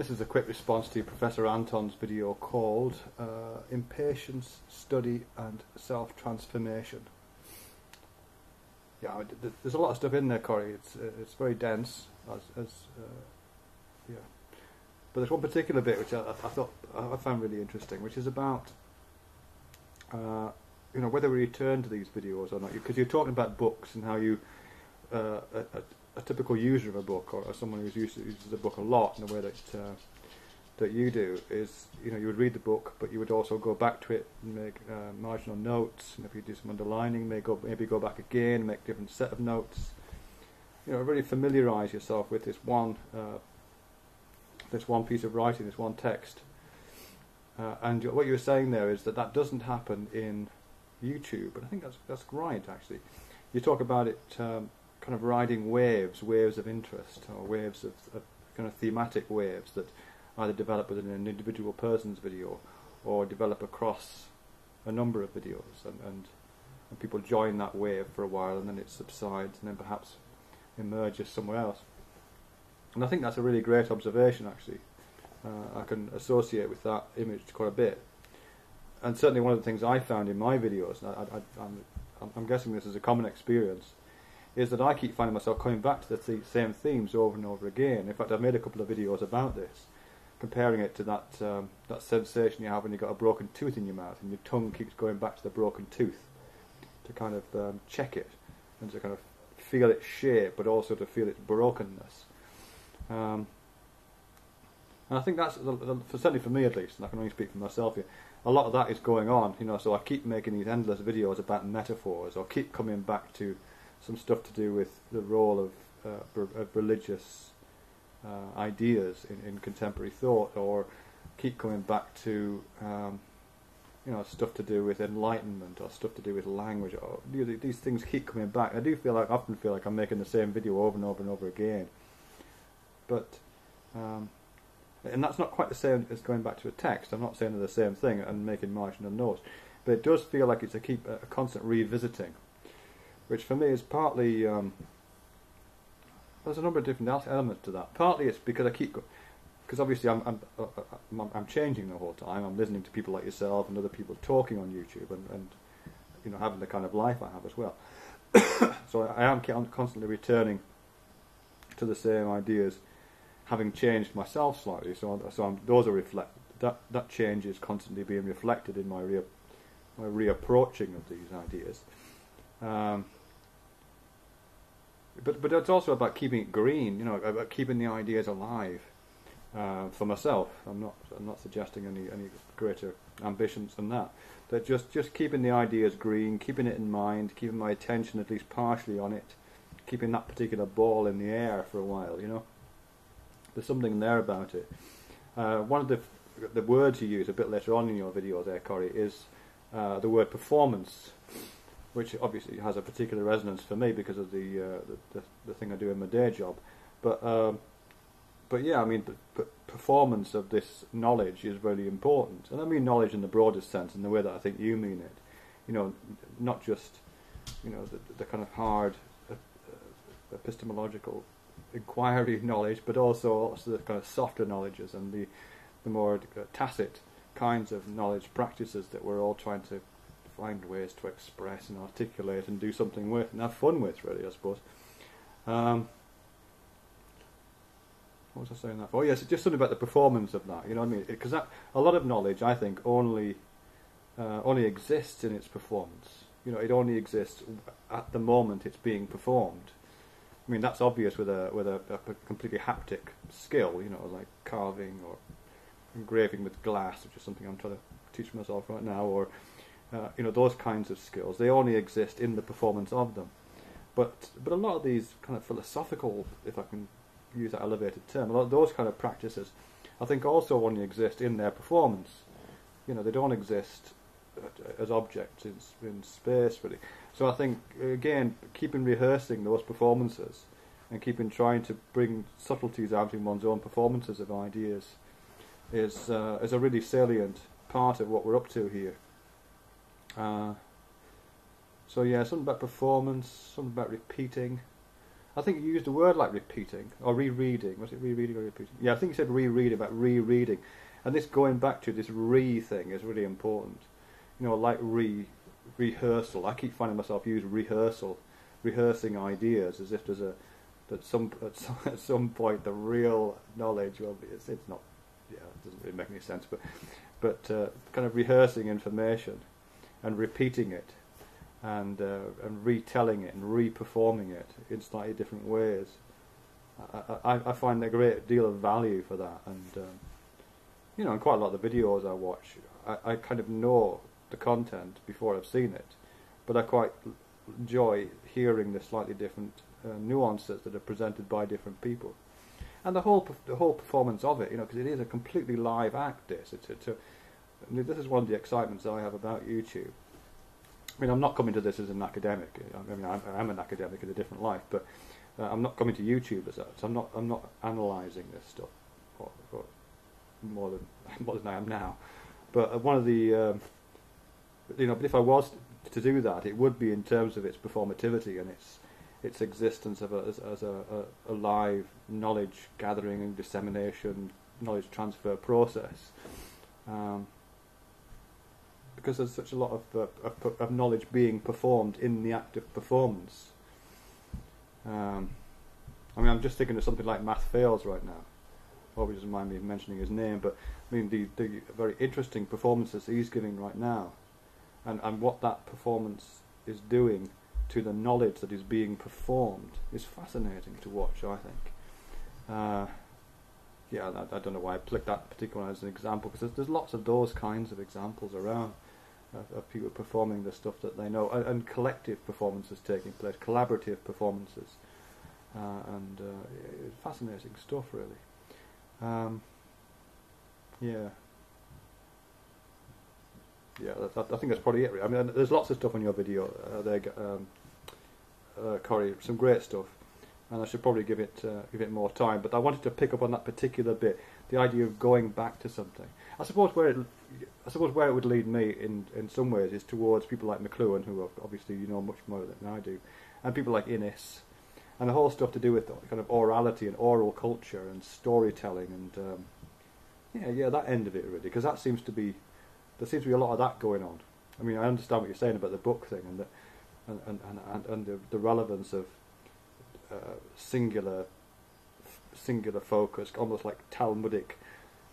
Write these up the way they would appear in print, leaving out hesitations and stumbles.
This is a quick response to Professor Anton's video called Impatience, Study and Self-Transformation. Yeah, there's a lot of stuff in there, Corey. It's very dense, yeah. But there's one particular bit which I found really interesting, which is about whether we return to these videos or not. Because you're talking about books and how you a typical user of a book, or someone who's uses a book a lot in the way that you do, is you would read the book, but you would also go back to it and make marginal notes. Maybe do some underlining. Maybe go back again, make a different set of notes. Really familiarise yourself with this one piece of writing, this one text. And what you were saying there is that doesn't happen in YouTube, and I think that's right. Actually, you talk about it kind of riding waves of interest, or waves of kind of thematic waves that either develop within an individual person's video or develop across a number of videos, and people join that wave for a while, and then it subsides and then perhaps emerges somewhere else. And I think that's a really great observation, actually. I can associate with that image quite a bit. And certainly one of the things I found in my videos, and I'm guessing this is a common experience, is that I keep finding myself coming back to the same themes over and over again. In fact, I've made a couple of videos about this, comparing it to that sensation you have when you've got a broken tooth in your mouth and your tongue keeps going back to the broken tooth to kind of check it and to kind of feel its shape, but also to feel its brokenness. And I think that's, certainly for me at least, and I can only speak for myself here, a lot of that is going on, so I keep making these endless videos about metaphors, or keep coming back to some stuff to do with the role of religious ideas in contemporary thought, or keep coming back to stuff to do with enlightenment, or stuff to do with language, or these things keep coming back. I often feel like I'm making the same video over and over and over again. But and that's not quite the same as going back to a text. I'm not saying they're the same thing and making marginal notes, but it does feel like it's a constant revisiting, which for me is partly there's a number of different elements to that. Partly it's because because obviously I'm changing the whole time. I'm listening to people like yourself and other people talking on YouTube, and having the kind of life I have as well. So I am constantly returning to the same ideas, having changed myself slightly. So those are that change is constantly being reflected in my reapproaching of these ideas. But it's also about keeping it green, about keeping the ideas alive. For myself, I'm not suggesting any greater ambitions than that. But just keeping the ideas green, keeping it in mind, keeping my attention at least partially on it, keeping that particular ball in the air for a while. There's something there about it. One of the words you use a bit later on in your video there, Corey, is the word performance, which obviously has a particular resonance for me because of the thing I do in my day job. But yeah, I mean, performance of this knowledge is really important, and I mean knowledge in the broadest sense, in the way that I think you mean it. Not just the kind of hard epistemological inquiry knowledge, but also the kind of softer knowledges and the more tacit kinds of knowledge practices that we're all trying to find ways to express and articulate and do something with and have fun with, really, I suppose. What was I saying that for? Oh yes, just something about the performance of that, you know what I mean? Because a lot of knowledge, I think, only exists in its performance. It only exists at the moment it's being performed. I mean, that's obvious with a completely haptic skill, like carving or engraving with glass, which is something I'm trying to teach myself right now, or those kinds of skills. They only exist in the performance of them. But a lot of these kind of philosophical, if I can use that elevated term, a lot of those kind of practices, I think, also only exist in their performance. They don't exist as objects in space, really. So I think, again, keeping rehearsing those performances and keeping trying to bring subtleties out in one's own performances of ideas is a really salient part of what we're up to here. So yeah, something about performance, something about repeating. I think you used a word like repeating or rereading. Was it rereading or repeating? Yeah, I think you said rereading, about rereading. And this going back to this thing is really important. You know, like rehearsal. I keep finding myself use rehearsing ideas as if there's at some point the real knowledge will be. It's not. Yeah, it doesn't really make any sense. But kind of rehearsing information and repeating it. And retelling it and reperforming it in slightly different ways. I find a great deal of value for that, and you know, in quite a lot of the videos I watch, I kind of know the content before I've seen it, but I quite enjoy hearing the slightly different nuances that are presented by different people, and the whole performance of it, you know, because it is a completely live act. This is one of the excitements I have about YouTube. I mean, I'm not coming to this as an academic. I mean, I am an academic in a different life, but I'm not coming to YouTube as that. So I'm not analysing this stuff for more than I am now. But one of the, you know, but if I was to do that, it would be in terms of its performativity and its existence as a live knowledge gathering and dissemination, knowledge transfer process. Because there's such a lot of knowledge being performed in the act of performance. I mean, I'm just thinking of something like Math Fails right now. Probably doesn't mind me mentioning his name, but I mean the very interesting performances he's giving right now, and what that performance is doing to the knowledge that is being performed is fascinating to watch, I think. Yeah, I don't know why I picked that particular one as an example, because there's lots of those kinds of examples around of people performing the stuff that they know, and collective performances taking place, collaborative performances, and it's fascinating stuff, really. Yeah, I think that's probably it. Really. I mean, there's lots of stuff on your video there, Corey. Some great stuff. And I should probably give it more time. But I wanted to pick up on that particular bit, the idea of going back to something. I suppose where it would lead me in some ways is towards people like McLuhan, who obviously you know much more than I do, and people like Innes, and the whole stuff to do with kind of orality and oral culture and storytelling and that end of it really, because there seems to be a lot of that going on. I mean, I understand what you're saying about the book thing and the relevance of singular focus, almost like Talmudic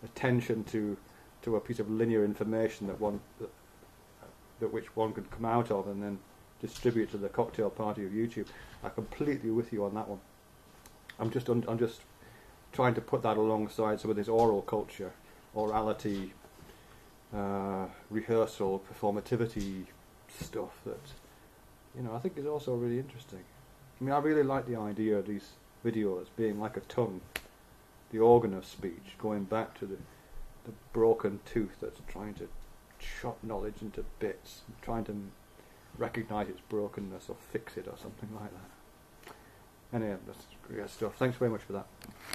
attention to a piece of linear information that which one could come out of and then distribute to the cocktail party of YouTube. I'm completely with you on that one. I'm just trying to put that alongside some of this oral culture, orality, rehearsal, performativity stuff that, you know, I think is also really interesting. I mean, I really like the idea of these videos being like a tongue, the organ of speech, going back to the broken tooth that's trying to chop knowledge into bits, trying to recognise its brokenness or fix it or something like that. Anyway, that's great stuff. Thanks very much for that.